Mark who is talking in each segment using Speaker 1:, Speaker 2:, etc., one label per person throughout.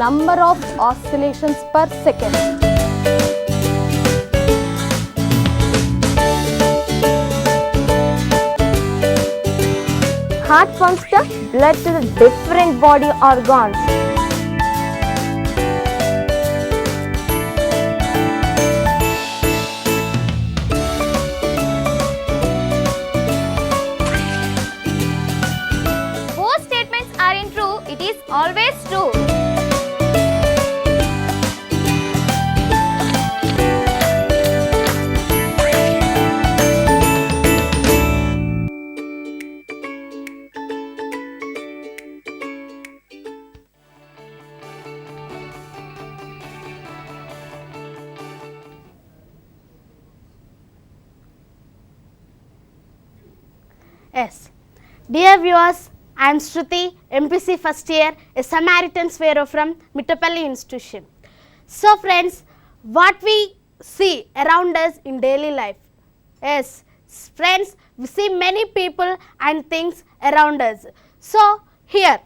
Speaker 1: number of oscillations per second. Heart pumps the blood to the different body organs.
Speaker 2: Both statements aren't true, it is always true.
Speaker 3: Yes. Dear viewers, I am Shruti, MPC first year, a Samaritan Sparrow from Mittapalli Institution. So friends, what we see around us in daily life. Yes, friends, we see many people and things around us. So here,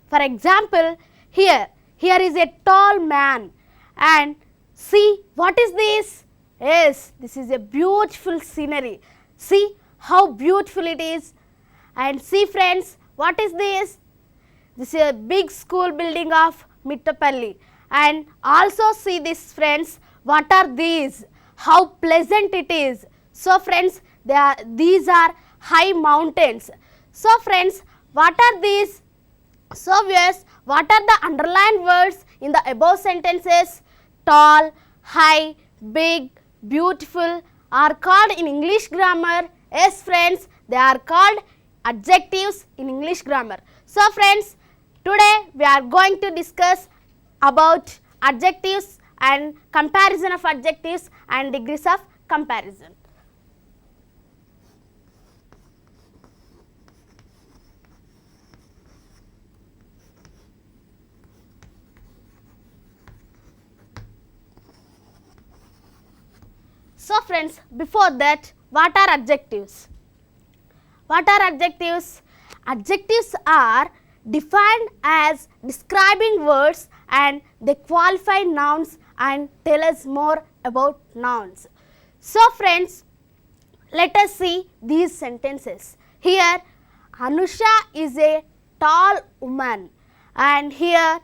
Speaker 3: for example, here is a tall man, and see what is this? Yes, this is a beautiful scenery. See how beautiful it is. And see friends, what is this? This is a big school building of Mittapalli. And also see this friends, what are these? How pleasant it is. So friends, these are high mountains. So friends, what are these? So viewers, what are the underlined words in the above sentences? Tall, high, big, beautiful are called in English grammar. Yes friends, they are called adjectives in English grammar. So friends, today we are going to discuss about adjectives and comparison of adjectives and degrees of comparison. So friends, before that, what are adjectives? What are adjectives? Adjectives are defined as describing words and they qualify nouns and tell us more about nouns. So friends, let us see these sentences. Here, Anusha is a tall woman, and here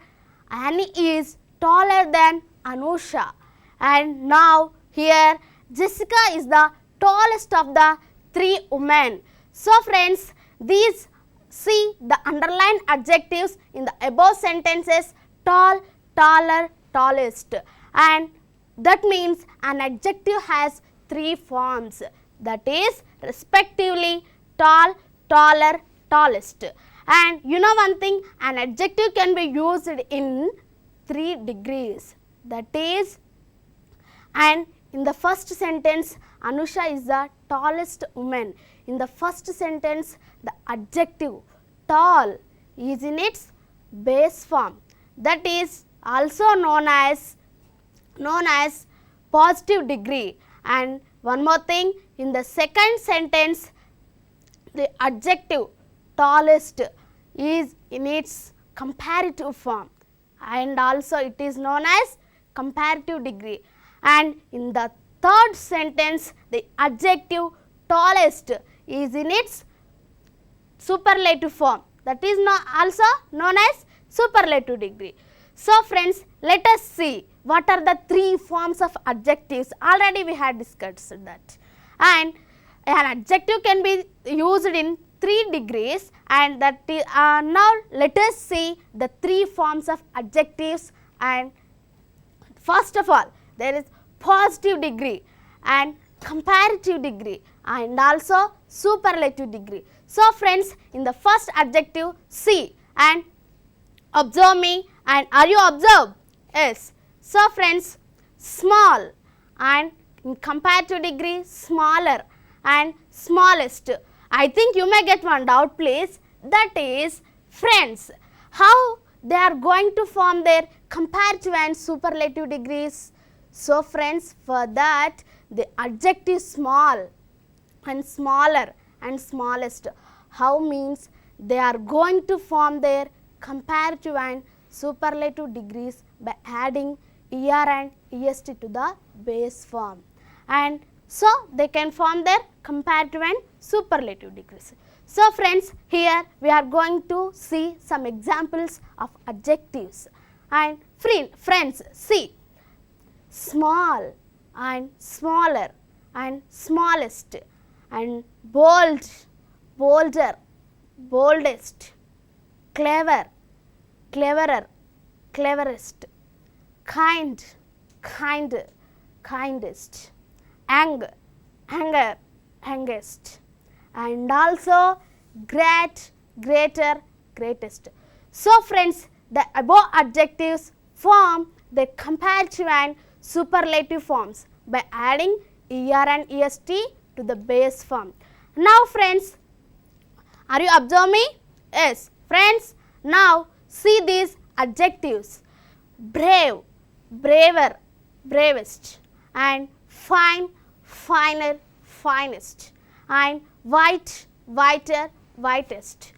Speaker 3: Annie is taller than Anusha, and now here Jessica is the tallest of the three women. So friends, these see the underlined adjectives in the above sentences: tall, taller, tallest, and that means an adjective has three forms, that is respectively tall, taller, tallest. And you know one thing, an adjective can be used in 3 degrees, that is, and in the first sentence, Anusha is the tallest woman. In the first sentence, the adjective tall is in its base form, that is also known as positive degree. And one more thing, in the second sentence, the adjective tallest is in its comparative form, and also it is known as comparative degree. And in the third sentence, the adjective tallest is in its superlative form, that is also known as superlative degree. So friends, let us see what are the 3 forms of adjectives. Already we had discussed that. And an adjective can be used in 3 degrees, and that now let us see the 3 forms of adjectives. And first of all, there is positive degree and comparative degree and also superlative degree. So friends, in the first adjective, see and observe me, and are you observed? Yes. So friends, small, and in comparative degree, smaller and smallest. I think you may get one doubt please, that is friends, how they are going to form their comparative and superlative degrees. So friends, for that the adjective small and smaller and smallest, how means they are going to form their comparative and superlative degrees by adding er and est to the base form, and so they can form their comparative and superlative degrees. So friends, here we are going to see some examples of adjectives, and friends, see small and smaller and smallest, and bold, bolder, boldest, clever, cleverer, cleverest, kind, kinder, kindest, anger, anger, angest, and also great, greater, greatest. So friends, the above adjectives form the comparative and superlative forms by adding er and est to the base form. Now friends, are you observing me? Yes. Friends, now see these adjectives: brave, braver, bravest, and fine, finer, finest, and white, whiter, whitest,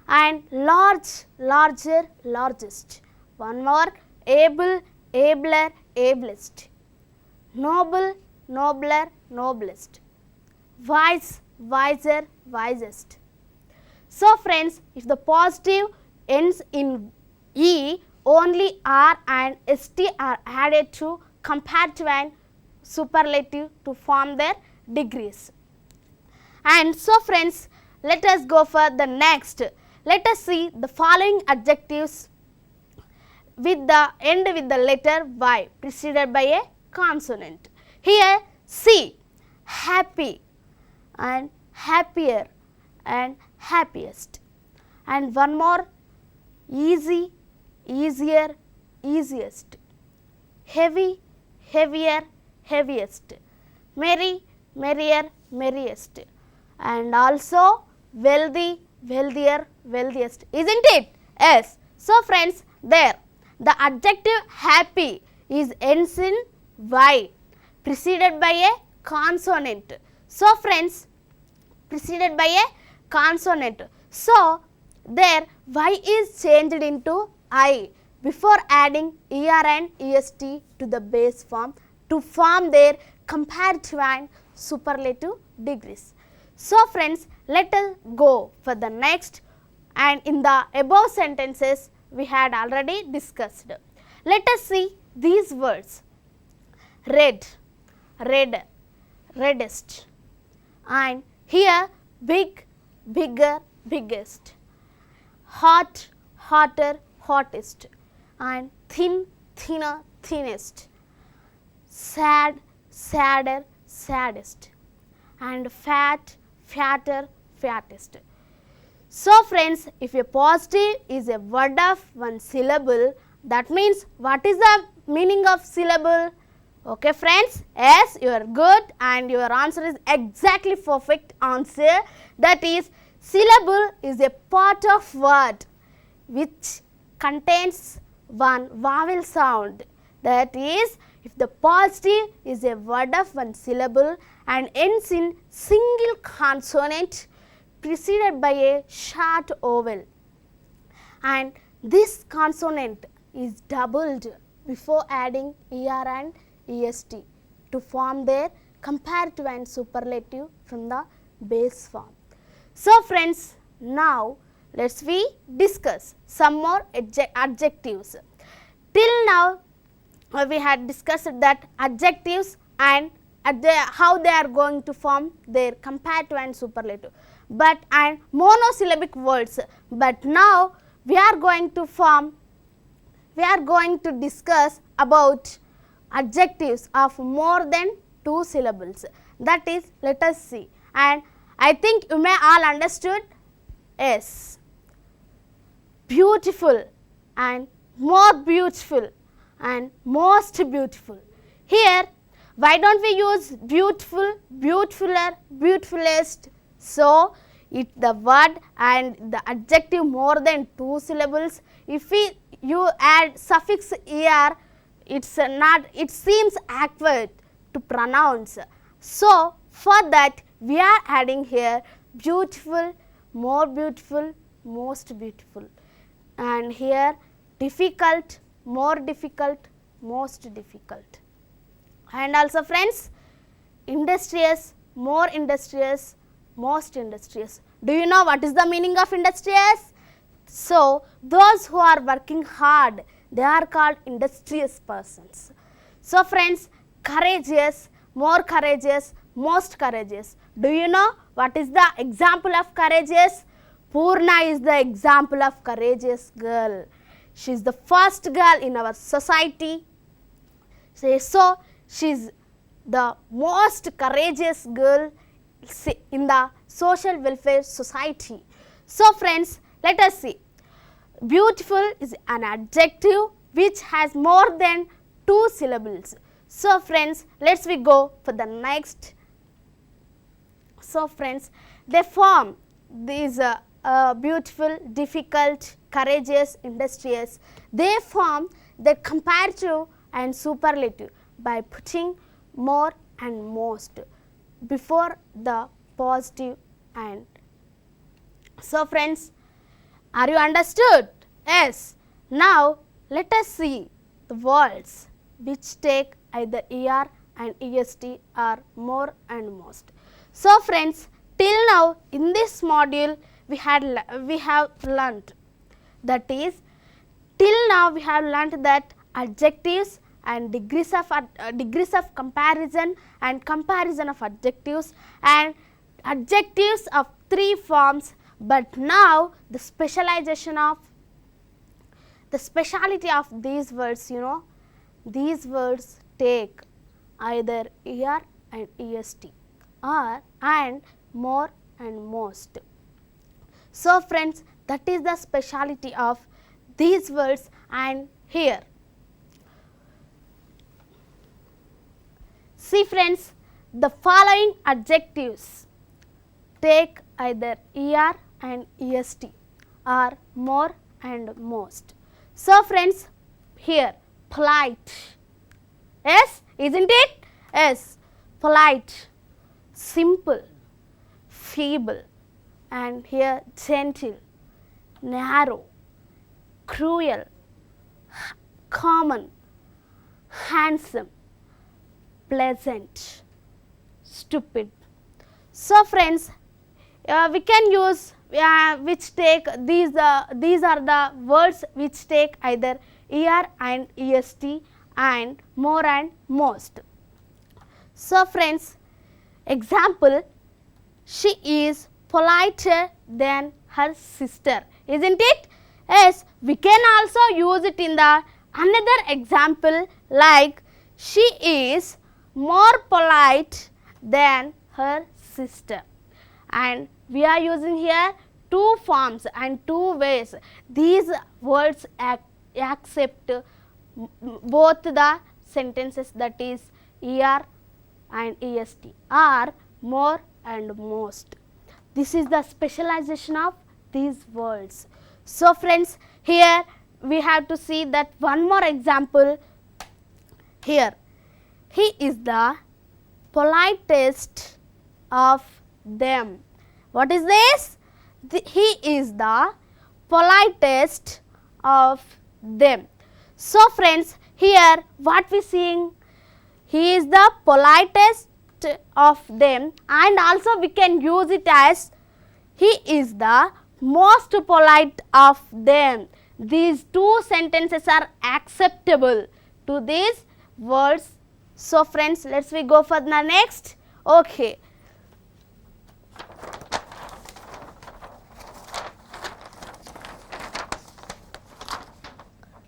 Speaker 3: and large, larger, largest. One more: able, abler, ablest, noble, nobler, noblest, wise, wiser, wisest. So friends, if the positive ends in E, only R and ST are added to comparative and superlative to form their degrees. And so friends, let us go for the next. Let us see the following adjectives with the end with the letter Y preceded by a consonant. Here see happy and happier and happiest, and one more easy, easier, easiest, heavy, heavier, heaviest, merry, merrier, merriest, and also wealthy, wealthier, wealthiest. Isn't it? Yes. So friends, there the adjective happy is ends in Y preceded by a consonant. So friends, preceded by a consonant. So there Y is changed into I before adding er and est to the base form to form their comparative and superlative degrees. So friends, let us go for the next, and in the above sentences we had already discussed. Let us see these words: red, redder, reddest, and here big, bigger, biggest, hot, hotter, hottest, and thin, thinner, thinnest, sad, sadder, saddest, and fat, fatter, fattest. So friends, if a positive is a word of one syllable, that means what is the meaning of syllable? Okay friends, yes, you are good and your answer is exactly perfect answer. That is, syllable is a part of word which contains one vowel sound. That is, if the positive is a word of one syllable and ends in single consonant preceded by a short vowel, and this consonant is doubled before adding er and est to form their comparative and superlative from the base form. So friends, now let us we discuss some more adjectives. Till now we had discussed that adjectives and how they are going to form their comparative and superlative, and monosyllabic words. But now we are going to discuss about adjectives of more than 2 syllables. That is, let us see, and I think you may all understood. Yes, beautiful and more beautiful and most beautiful. Here, why don't we use beautiful, beautifuler, beautifulest? So the word and the adjective more than 2 syllables, if you add suffix er, it seems awkward to pronounce. So for that we are adding here beautiful, more beautiful, most beautiful. And here difficult, more difficult, most difficult. And also friends, industrious, more industrious, most industrious. Do you know what is the meaning of industrious? So, those who are working hard, they are called industrious persons. So, friends, courageous, more courageous, most courageous. Do you know what is the example of courageous? Purna is the example of courageous girl. She is the first girl in our society. So, she is the most courageous girl in the social welfare society. So, friends, let us see. Beautiful is an adjective which has more than 2 syllables. So, friends, let's we go for the next. So, friends, they form these beautiful, difficult, courageous, industrious. They form the comparative and superlative by putting more and most before the positive and. So, friends, are you understood? Yes. Now, let us see the words which take either er and est or more and most. So, friends, till now in this module we have learnt, that is, till now we have learnt that adjectives and degrees of comparison and comparison of adjectives and adjectives of 3 forms. But now the specialization of the speciality of these words, you know, these words take either er and est or and more and most. So, friends, that is the speciality of these words. And here, see friends, the following adjectives take either er and est or more and most. So, friends, here polite, yes, isn't it? Yes, polite, simple, feeble, and here gentle, narrow, cruel, common, handsome, pleasant, stupid. So, friends, we can use which take these are the words which take either er and est and more and most. So, friends, example, she is politer than her sister, isn't it? Yes, we can also use it in the another example like she is more polite than her sister. And we are using here 2 forms and 2 ways. These words accept both the sentences, that is er and est or more and most. This is the specialization of these words. So, friends, here we have to see that one more example. Here, he is the politest of them. What is this? He is the politest of them. So, friends, here what we seeing? He is the politest of them, and also we can use it as he is the most polite of them. These 2 sentences are acceptable to these words. So, friends, let's we go for the next. Okay.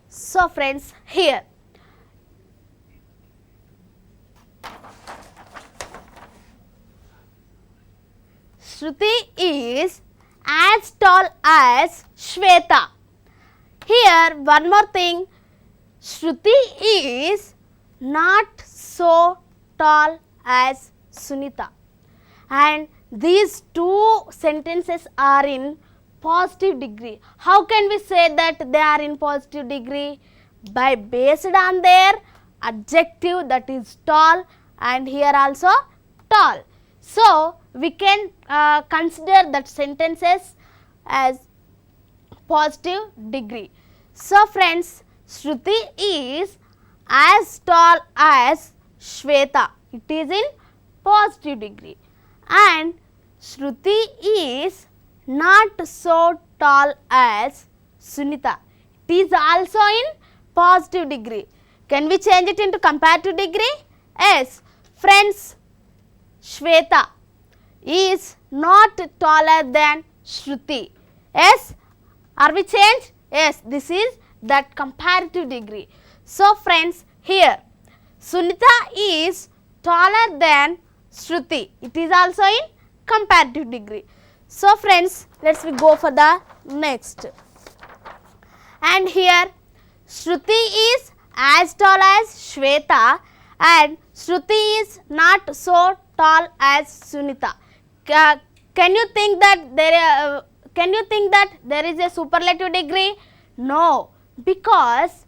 Speaker 3: So, friends, here Shruti is as tall as Shweta. Here one more thing, Shruti is not so tall as Sunita, and these 2 sentences are in positive degree. How can we say that they are in positive degree? By based on their adjective, that is tall, and here also tall. So, we can consider that sentences as positive degree. So friends, Shruti is as tall as Shweta. It is in positive degree. And Shruti is not so tall as Sunita. It is also in positive degree. Can we change it into comparative degree? Yes. Friends, Shweta is not taller than Shruti. Yes. Are we changed? Yes. This is that comparative degree. So friends, here Sunita is taller than Shruti. It is also in comparative degree. So friends, let's we go for the next. And here Shruti is as tall as Shweta and Shruti is not so tall as Sunita. Can you think that there is a superlative degree? No, because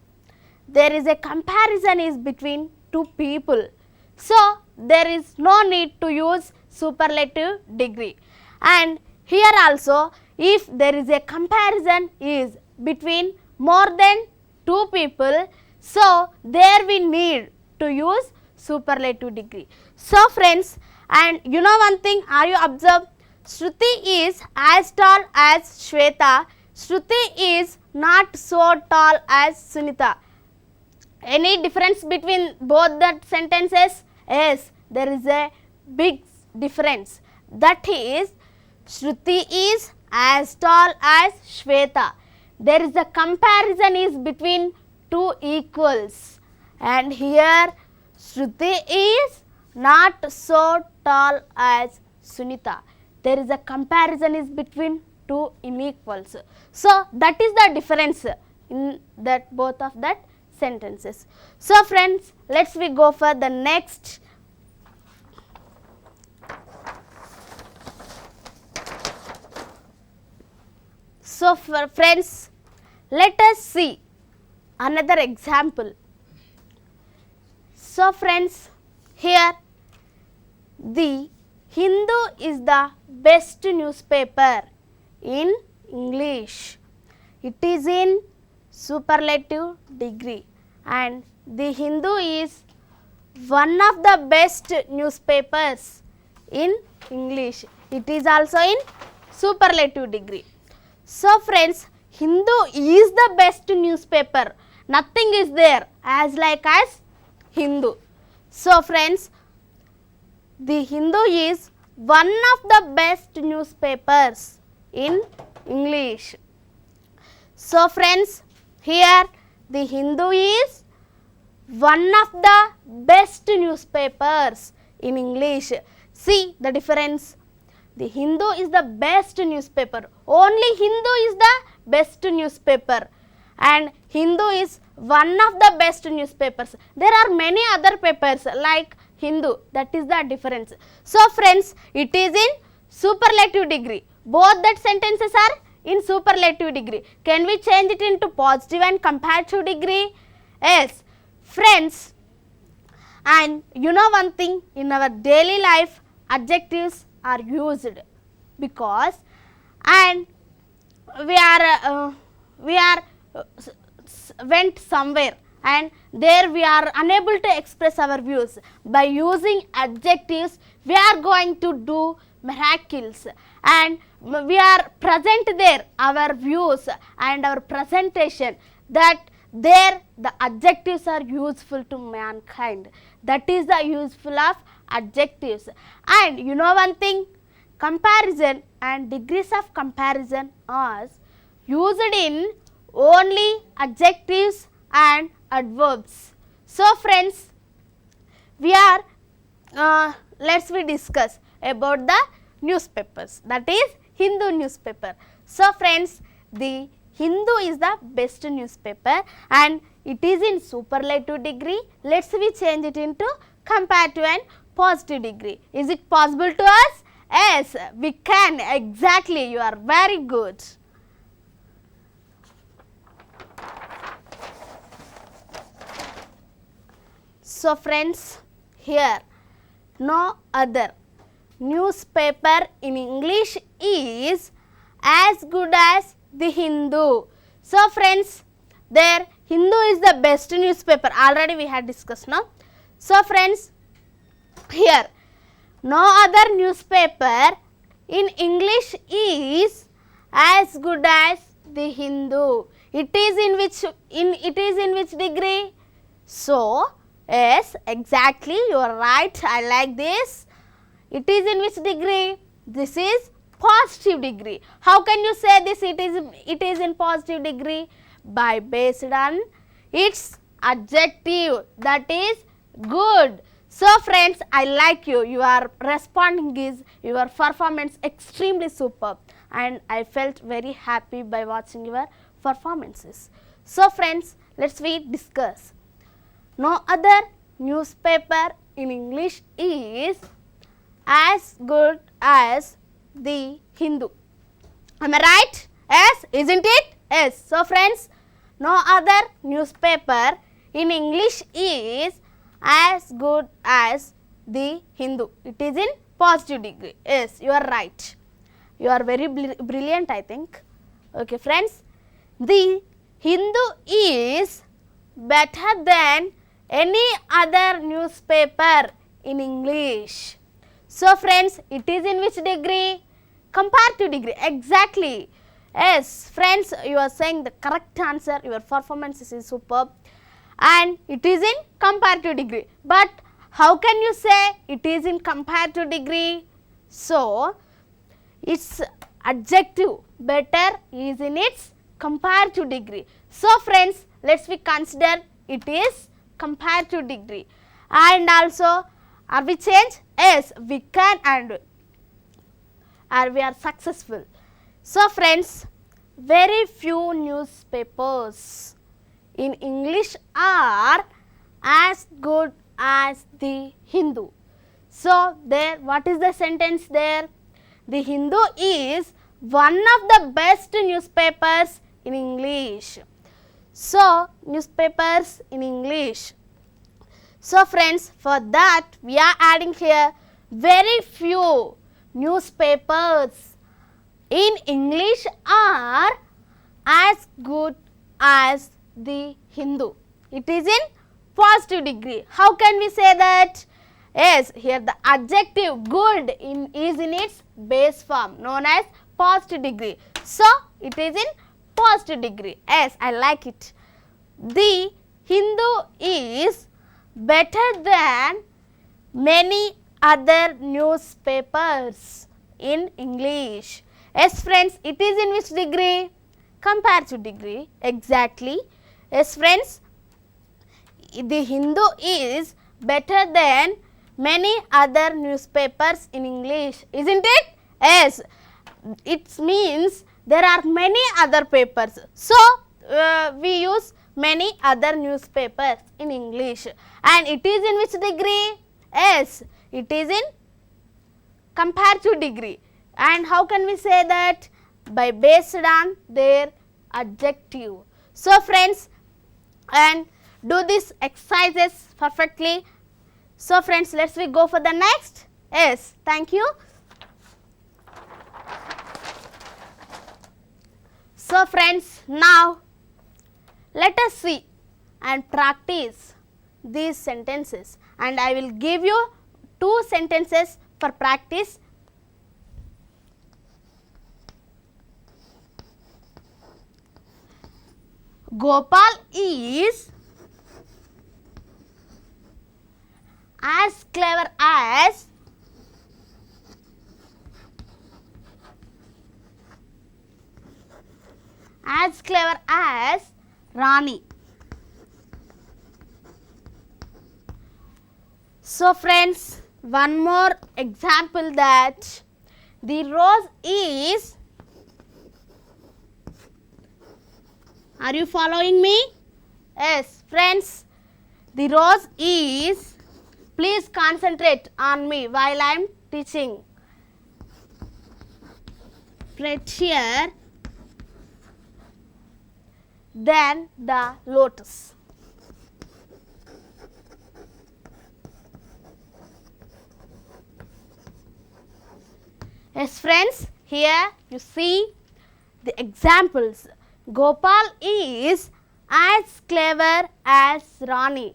Speaker 3: there is a comparison is between two people. So there is no need to use superlative degree. And here also, if there is a comparison is between more than two people, so there we need to use superlative degree. So friends, and you know one thing, are you observe? Shruti is as tall as Shweta. Shruti is not so tall as Sunita. Any difference between both the sentences? Yes, there is a big difference. That is, Shruti is as tall as Shweta. There is a comparison is between two equals. And here Shruti is not so tall as Sunita. There is a comparison is between two unequals. So that is the difference in that both of that sentences. So friends, let's we go for the next. So friends, let us see another example. So friends, here the Hindu is the best newspaper in English. It is in superlative degree, and the Hindu is one of the best newspapers in English. It is also in superlative degree. So friends, Hindu is the best newspaper. Nothing is there as like as Hindu. So friends, the Hindu is one of the best newspapers in English. So friends, here the Hindu is one of the best newspapers in English. See the difference. The Hindu is the best newspaper. Only Hindu is the best newspaper, and Hindu is one of the best newspapers. There are many other papers like Hindu. That is the difference. So friends, it is in superlative degree. Both that sentences are in superlative degree. Can we change it into positive and comparative degree? Yes. Friends, and you know one thing, in our daily life adjectives are used because and we went somewhere and there we are unable to express our views. By using adjectives, we are going to do miracles, and we are present there, our views and our presentation, that there the adjectives are useful to mankind. That is the useful of adjectives. And you know one thing, comparison and degrees of comparison are used in only adjectives and adverbs. So friends, we are let's we discuss about the newspapers, that is Hindu newspaper. So friends, the Hindu is the best newspaper and it is in superlative degree. Let's we change it into comparative and positive degree. Is it possible to us? Yes, we can. Exactly, you are very good. So friends, here no other newspaper in English is as good as the Hindu. So friends, there Hindu is the best newspaper. Already we had discussed now. So friends, here no other newspaper in English is as good as the Hindu. It is in which degree? So yes, exactly, you are right. I like this. It is in which degree? This is positive degree. How can you say this? It is in positive degree by based on its adjective, that is good. So friends, I like you. You are responding is your performance extremely superb, and I felt very happy by watching your performances. So friends, let's we discuss. No other newspaper in English is as good as the Hindu. Am I right? Yes, isn't it? Yes. So friends, no other newspaper in English is as good as the Hindu. It is in positive degree. Yes, you are right. You are very brilliant, I think. Okay friends, the Hindu is better than any other newspaper in English. So friends, it is in which degree? Comparative degree. Exactly. Yes friends, you are saying the correct answer. Your performance is superb, and it is in comparative degree. But how can you say it is in comparative degree? So its adjective better is in its comparative degree. So friends, let's we consider it is comparative degree. And also, are we change? Yes, we can, and we are successful. So friends, very few newspapers in English are as good as the Hindu. So there, what is the sentence there? The Hindu is one of the best newspapers in English. So newspapers in English. So friends, for that we are adding here very few newspapers in English are as good as the Hindu. It is in positive degree. How can we say that? Yes, here the adjective good is in its base form known as positive degree. So it is in positive degree. Yes, I like it. The Hindu is better than many other newspapers in English. Yes friends, it is in which degree? Comparative degree. Exactly. Yes friends, the Hindu is better than many other newspapers in English. Isn't it? Yes. It means there are many other papers. So we use many other newspapers in English. And it is in which degree? Yes, it is in comparative degree. And how can we say that? By based on their adjective. So friends, and do these exercises perfectly. So friends, let's we go for the next. Yes, thank you. So friends, now let us see and practice these sentences, and I will give you 2 sentences for practice. Gopal is as clever as Rani. So friends, one more example that the rose is, are you following me? Yes friends, the rose is, please concentrate on me while I am teaching, prettier than the lotus. Yes friends, here you see the examples. Gopal is as clever as Rani.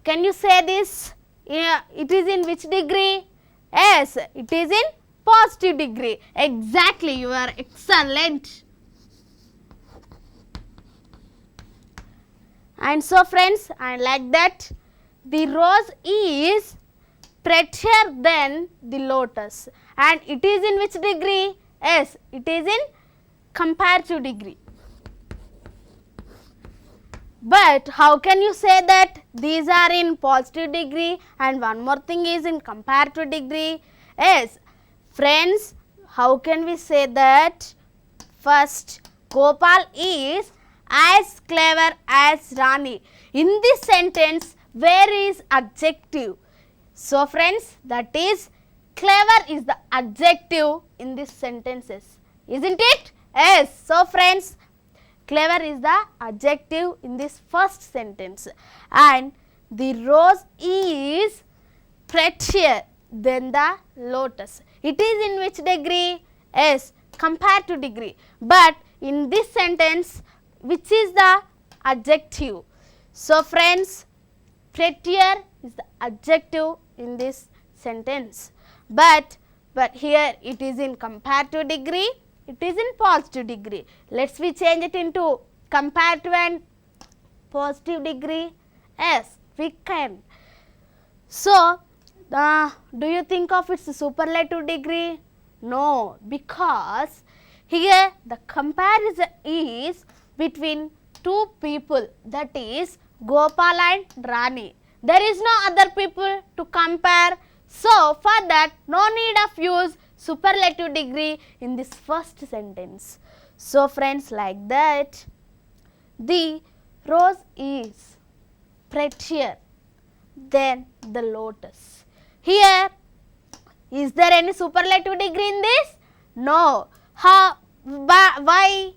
Speaker 3: Can you say this? Yeah, it is in which degree? Yes, it is in positive degree. Exactly, you are excellent. And so friends, I like that the rose is prettier than the lotus, and it is in which degree? Yes, it is in comparative degree. But how can you say that these are in positive degree and one more thing is in comparative degree? Yes, friends, how can we say that? First, Gopal is as clever as Rani. In this sentence, where is adjective? So friends, that is clever is the adjective in these sentences, isn't it? Yes. So friends, clever is the adjective in this first sentence, and the rose is prettier than the lotus. It is in which degree? Yes, comparative degree. But in this sentence, which is the adjective? So friends, prettier is the adjective in this sentence, but here it is in comparative degree, it is in positive degree. Let's we change it into comparative and positive degree. Yes, we can. So, do you think of its superlative degree? No, because here the comparison is between two people, that is Gopal and Rani. There is no other people to compare. So, for that no need of use superlative degree in this first sentence. So, friends, like that the rose is prettier than the lotus. Here, is there any superlative degree in this? No. How? Why?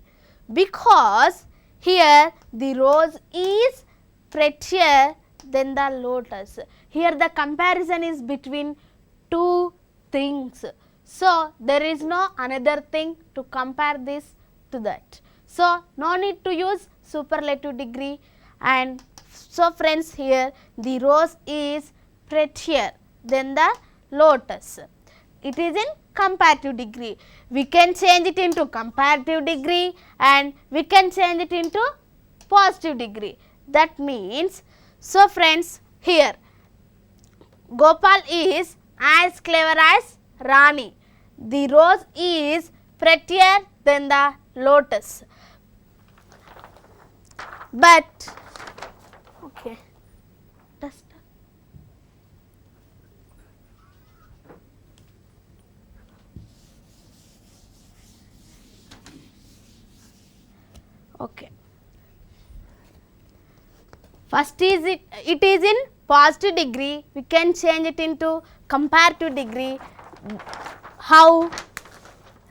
Speaker 3: Because here the rose is prettier than the lotus. Here the comparison is between two things. So, there is no another thing to compare this to that. So, no need to use superlative degree, and so friends, here the rose is prettier than the lotus. It is in comparative degree. We can change it into comparative degree and we can change it into positive degree. That means, so friends, here Gopal is as clever as Rani. The rose is prettier than the lotus. But, okay, dust. Okay. First is it is in positive degree, we can change it into comparative degree. How?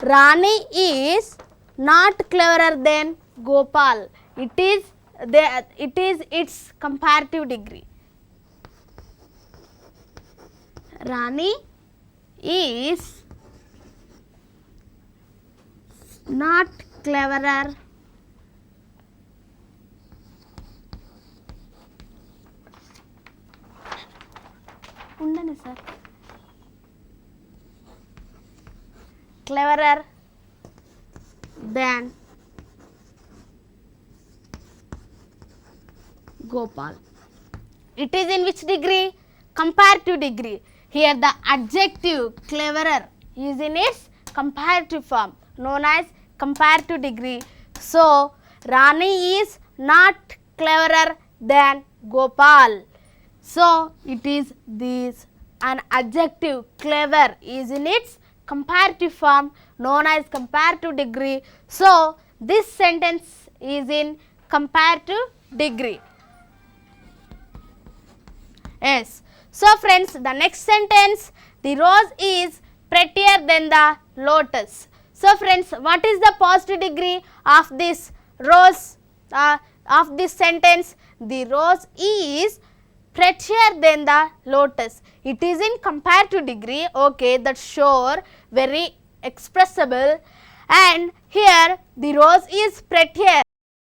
Speaker 3: Rani is not cleverer than Gopal. It is its comparative degree. Rani is not cleverer ఉండని sir cleverer than Gopal. It is in which degree? Comparative degree. Here the adjective cleverer is in its comparative form, known as comparative degree. So, Rani is not cleverer than Gopal. So, it is this, an adjective clever is in its comparative form, known as comparative degree. So, this sentence is in comparative degree. Yes. So, friends, the next sentence, the rose is prettier than the lotus. So, friends, what is the positive degree of this rose, of this sentence? The rose is prettier than the lotus. It is in comparative degree. Okay, that's sure, very expressible. and here the rose is prettier.